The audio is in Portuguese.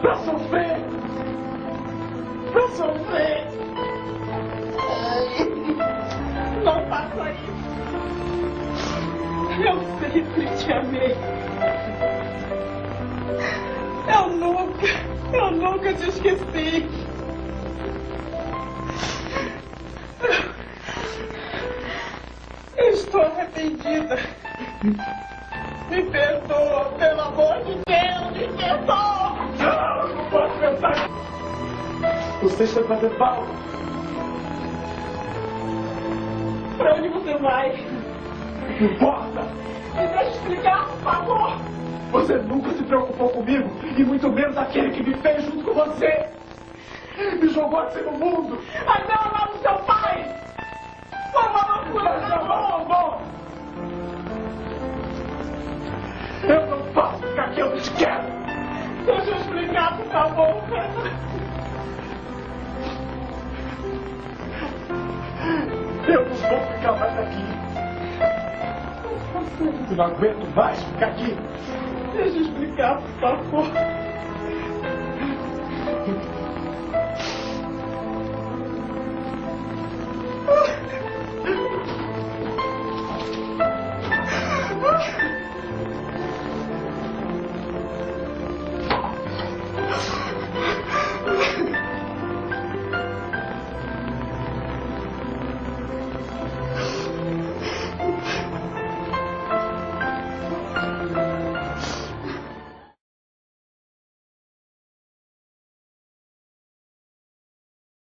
Pra sofrer! Pra sofrer! Não faça isso! Eu sempre te amei! Eu nunca te esqueci! Eu estou arrependida! Me perdoa, pelo amor de Deus, me perdoa! Não posso pensar! Você está fazendo mal! Pra onde você vai? Não importa! Me deixa explicar, por favor! Você nunca se preocupou comigo, e muito menos aquele que me fez junto com você! Me jogou assim no mundo! Mas eu amava seu pai! Foi uma loucura, Não! Eu não posso ficar aqui, eu não te quero! Deixa eu explicar, por favor! Eu não vou ficar mais aqui! Eu não aguento mais ficar aqui! Deixa eu explicar, por favor!